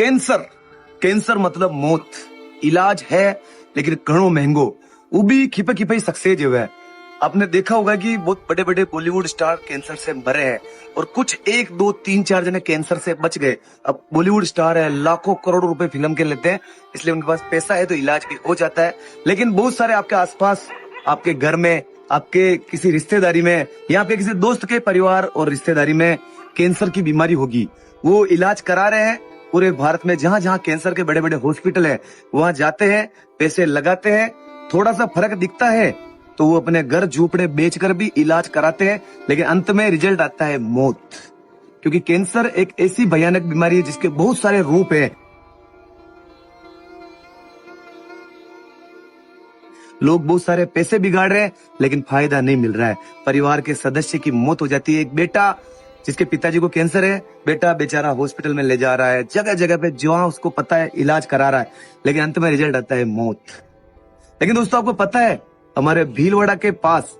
Cancer cancer मतलब मौत। इलाज है लेकिन घणो महंगो, वो भी खिपे खिपे सक्सेस जो है। आपने देखा होगा कि बहुत बड़े बड़े बॉलीवुड स्टार कैंसर से मरे हैं और कुछ 1 2 3 4 जने कैंसर से बच गए। अब बॉलीवुड स्टार है, लाखों करोड़ों रुपए फिल्म के लेते हैं, इसलिए उनके पास पैसा है तो इलाज भी हो जाता है। लेकिन बहुत सारे आपके आसपास, आपके घर में, आपके किसी रिश्तेदारी में या आपके किसी दोस्त के परिवार और रिश्तेदारी में कैंसर की बीमारी होगी, वो इलाज करा रहे हैं। पूरे भारत में जहां जहां कैंसर के बड़े बड़े हॉस्पिटल है वहां जाते हैं, पैसे लगाते हैं, थोड़ा सा फर्क दिखता है तो वो अपने घर झूपड़े बेचकर भी इलाज कराते हैं, लेकिन अंत में रिजल्ट आता है मौत। क्योंकि कैंसर एक ऐसी भयानक बीमारी है जिसके बहुत सारे रूप हैं। लोग बहुत सारे पैसे बिगाड़ रहे हैं लेकिन फायदा नहीं मिल रहा है। परिवार के सदस्य की मौत हो जाती है। एक बेटा जिसके पिताजी को कैंसर है, बेटा बेचारा हॉस्पिटल में ले जा रहा है, जगह जगह पे जहां उसको पता है इलाज करा रहा है, लेकिन अंत में रिजल्ट आता है मौत। लेकिन दोस्तों आपको पता है हमारे भीलवाड़ा के पास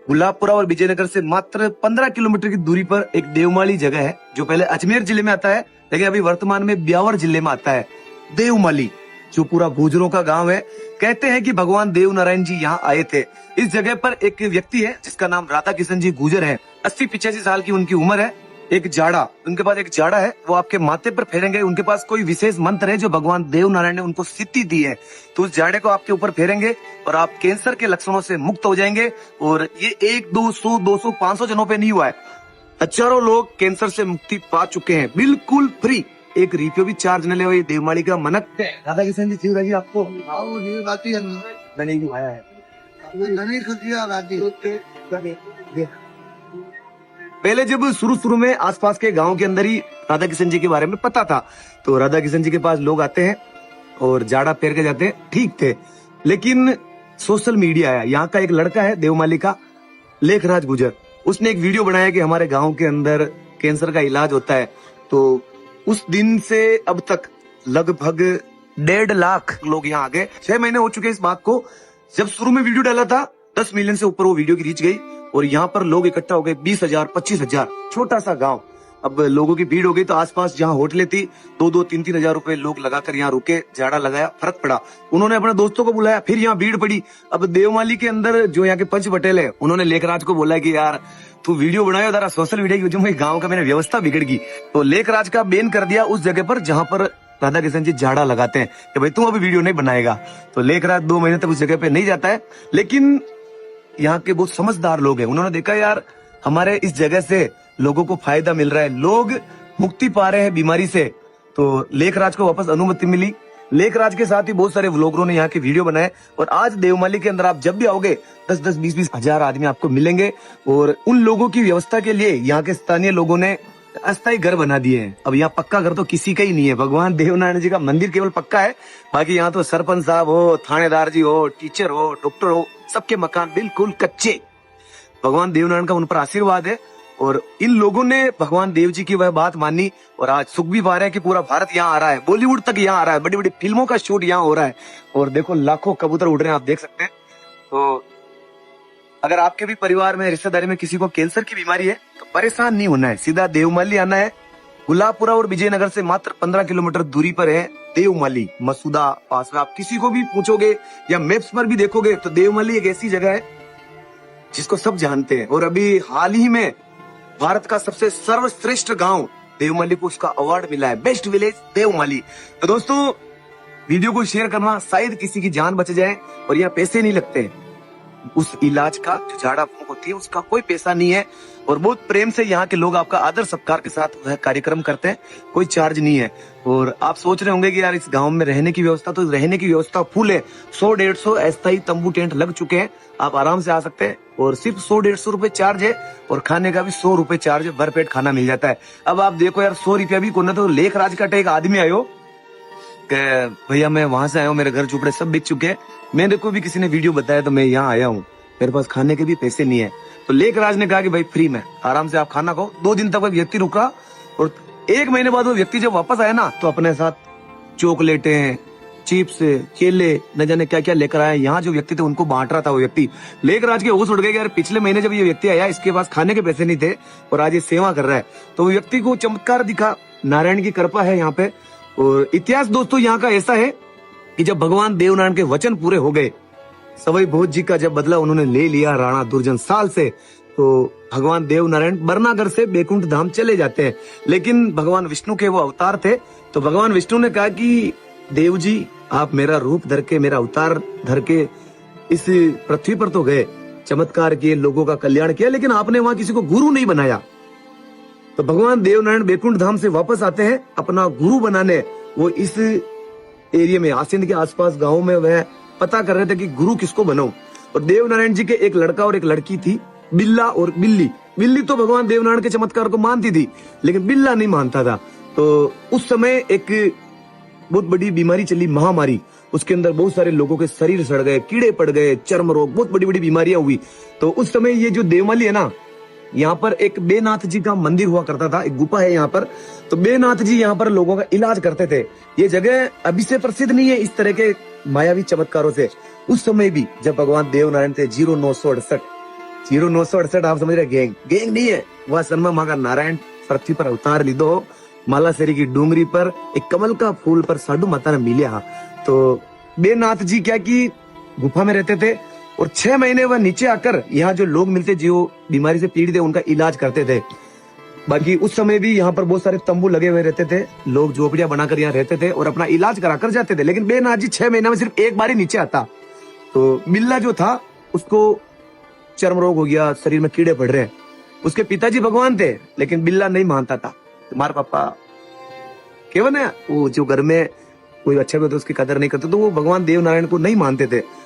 गुलाबपुरा और विजयनगर से मात्र 15 किलोमीटर की दूरी पर एक देवमाली जगह है जो पहले अजमेर जिले में आता है लेकिन अभी वर्तमान में ब्यावर जिले में आता है। देवमाली जो पूरा गुजरों का गांव है। कहते हैं कि भगवान देव नारायण जी यहाँ आए थे। इस जगह पर एक व्यक्ति है जिसका नाम राधा किशन जी गुजर है। 80-85 साल की उनकी उम्र है। एक जाड़ा, उनके पास एक जाड़ा है, वो आपके माथे पर फेरेंगे। उनके पास कोई विशेष मंत्र है जो भगवान देव नारायण ने उनको सिद्धि दी है, तो उस जाड़े को आपके ऊपर फेरेंगे और आप कैंसर के लक्षणों से मुक्त हो जाएंगे। और ये 1 200 200 500 जनों पे नहीं हुआ है, हजारों लोग कैंसर से मुक्ति पा चुके हैं बिल्कुल फ्री। एक रिव्यू भी 4 जने ले हुए देवमाली का मनक। राधा किशन जी शिवराज जी आपको पहले जब शुरू में आसपास के गांव के अंदर ही राधा किशन जी के बारे में पता था, तो राधा किशन जी के पास लोग आते हैं और जाड़ा पैर के जाते हैं, ठीक थे। लेकिन सोशल मीडिया है, यहाँ का एक लड़का है देवमाली का, लेखराज गुजर, उसने एक वीडियो बनाया कि हमारे गांव के अंदर कैंसर का इलाज होता है। तो उस दिन से अब तक लगभग 1.5 लाख लोग यहाँ आ गए। 6 महीने हो चुके इस बात को। जब शुरू में वीडियो डाला था 10 मिलियन से ऊपर वो वीडियो की रीच गई और यहाँ पर लोग इकट्ठा हो गए 20,000 25,000। छोटा सा गांव, अब लोगों की भीड़ हो गई तो आसपास जहाँ होटलें थी 2-2 3-3 हजार रुपए लोग लगाकर यहाँ रुके, जाड़ा लगाया, फर्क पड़ा। उन्होंने अपने दोस्तों को बुलाया, फिर यहाँ भीड़ पड़ी। अब देवमाली के अंदर जो यहाँ के पंच पटेल है, उन्होंने लेखराज को बोला कि यार तू वीडियो बनायो जरा सोशल मीडिया की, जो गाँव का मेरी व्यवस्था बिगड़ गई। तो लेखराज का बैन कर दिया उस जगह पर जहाँ पर राधा किशन जी जाड़ा लगाते हैं कि भाई तुम अभी वीडियो नहीं बनाएगा। तो लेखराज 2 महीने तक उस जगह पे नहीं जाता है। लेकिन यहाँ के बहुत समझदार लोग हैं, उन्होंने देखा यार हमारे इस जगह से लोगों को फायदा मिल रहा है, लोग मुक्ति पा रहे हैं बीमारी से, तो लेखराज को वापस अनुमति मिली। लेखराज के साथ ही बहुत सारे व्लॉगरों ने यहाँ के वीडियो बनाए और आज देवमाली के अंदर आप जब भी आओगे 10-10 20-20 हजार आदमी आपको मिलेंगे। और उन लोगों की व्यवस्था के लिए यहाँ के स्थानीय लोगों ने अस्थायी घर बना दिए हैं। अब यहाँ पक्का घर तो किसी का ही नहीं है, भगवान देवनारायण जी का मंदिर केवल पक्का है, बाकी यहाँ तो सरपंच साहब हो, थानेदार जी हो, टीचर हो, डॉक्टर हो, सबके मकान बिल्कुल कच्चे। भगवान देवनारायण का उन पर आशीर्वाद है और इन लोगों ने भगवान देव जी की वह बात मानी और आज सुख भी पा रहे हैं कि पूरा भारत यहाँ आ रहा है, बॉलीवुड तक यहाँ आ रहा है, बड़ी बड़ी फिल्मों का शूट यहाँ हो रहा है और देखो लाखों कबूतर उड़ रहे हैं, आप देख सकते हैं। तो अगर आपके भी परिवार में, रिश्तेदारी में किसी को कैंसर की बीमारी है तो परेशान नहीं होना है, सीधा देवमाली आना है। गुलाबपुरा और विजयनगर से मात्र 15 किलोमीटर दूरी पर है देवमाली, मसूदा पास में। आप किसी को भी पूछोगे या मैप्स पर भी देखोगे तो देवमाली एक ऐसी जगह है जिसको सब जानते हैं। और अभी हाल ही में भारत का सबसे सर्वश्रेष्ठ गांव देवमाली को उसका अवार्ड मिला है, बेस्ट विलेज देवमाली। तो दोस्तों वीडियो को शेयर करना, शायद किसी की जान बच जाए। और यहाँ पैसे नहीं लगते, उस इलाज का जो झाड़ा फूंक होती है उसका कोई पैसा नहीं है और बहुत प्रेम से यहाँ के लोग आपका आदर सत्कार के साथ वह कार्यक्रम करते हैं, कोई चार्ज नहीं है। और आप सोच रहे होंगे कि यार इस गांव में रहने की व्यवस्था, तो रहने की व्यवस्था फुल है। 100-150 अस्थायी तंबू टेंट लग चुके हैं, आप आराम से आ सकते हैं और सिर्फ 100-150 रुपए चार्ज है और खाने का भी 100 रुपए चार्ज है, भरपेट खाना मिल जाता है। अब आप देखो यार 100 रुपया भी कोना, तो लेखराज का एक आदमी आयो भैया मैं वहां से आया हूँ, मेरे घर झुपड़े सब बिक चुके हैं, मेरे को भी किसी ने वीडियो बताया तो मैं यहाँ आया हूँ, मेरे पास खाने के भी पैसे नहीं है। तो लेखराज ने कहा कि भाई फ्री में आराम से आप खाना खाओ। 2 दिन तक वो व्यक्ति रुका और 1 महीने बाद वो व्यक्ति जब वापस आया ना तो अपने साथ चॉकलेटें, चिप्स, केले, न जाने क्या क्या लेकर आया। यहाँ जो व्यक्ति थे उनको बांट रहा था वो व्यक्ति। लेखराज के होश उड़ गए कि यार पिछले महीने जब ये व्यक्ति आया इसके पास खाने के पैसे नहीं थे और आज ये सेवा कर रहा है। तो वो व्यक्ति को चमत्कार दिखा, नारायण की कृपा है यहाँ पे। और इतिहास दोस्तों यहाँ का ऐसा है कि जब भगवान देवनारायण के वचन पूरे हो गए, सवाई भोज जी का जब बदला उन्होंने ले लिया राणा दुर्जन साल से, तो भगवान देवनारायण बरनागर से बैकुंठ धाम चले जाते हैं। लेकिन भगवान विष्णु के वो अवतार थे, तो भगवान विष्णु ने कहा कि देव जी, आप मेरा रूप धर के, मेरा अवतार धर के इस पृथ्वी पर तो गए, चमत्कार किए, लोगों का कल्याण किया, लेकिन आपने वहां किसी को गुरु नहीं बनाया। तो भगवान देवनारायण बैकुंठ धाम से वापस आते हैं अपना गुरु बनाने। वो इस एरिया में, आसिंद के आसपास गाँव में वह पता कर रहे थे कि गुरु किसको बनाऊं। और देवनारायण जी के एक लड़का और एक लड़की थी, बिल्ला और बिल्ली। बिल्ली तो भगवान देवनारायण के चमत्कार को मानती थी, लेकिन बिल्ला नहीं मानता था। तो उस समय एक बहुत बड़ी बीमारी चली, महामारी। उसके अंदर बहुत सारे लोगों के शरीर सड़ गए, कीड़े पड़ गए, चर्म रोग, बहुत बड़ी बड़ी बीमारियां हुई। तो उस समय ये जो देवमाली है ना, यहाँ पर एक बेनाथ जी का मंदिर हुआ करता था, एक गुफा है यहाँ पर। तो बेनाथ जी यहाँ पर लोगों का इलाज करते थे। ये जगह अभी से प्रसिद्ध नहीं है इस तरह के मायावी चमत्कारों से। उस समय भी जब भगवान देवनारायण थे, 0968 आप समझ रहे, गैंग नहीं है, वह सन्मा माँ का नारायण पृथ्वी पर अवतार लीधो, मालासेरी की डूंगरी पर एक कमल का फूल पर साधु माता ने मिलिया। तो बेनाथ जी क्या की गुफा में रहते थे, और 6 महीने वह नीचे आकर यहाँ जो लोग मिलते जो बीमारी से पीड़ित है उनका इलाज करते थे। बाकी उस समय भी यहाँ पर बहुत सारे तंबू लगे हुए रहते थे, लोग झोपड़ियां बनाकर यहाँ रहते थे और अपना इलाज कराकर जाते थे। लेकिन बेनाथ जी 6 महीने में सिर्फ एक बार ही नीचे आता। तो बिल्ला जो था उसको चर्म रोग हो गया, शरीर में कीड़े पड़ रहे। उसके पिताजी भगवान थे, लेकिन बिल्ला नहीं मानता था। तुम्हारे पापा केवल है वो, जो घर में कोई अच्छा भी होता उसकी कदर नहीं करते, तो वो भगवान देवनारायण को नहीं मानते थे।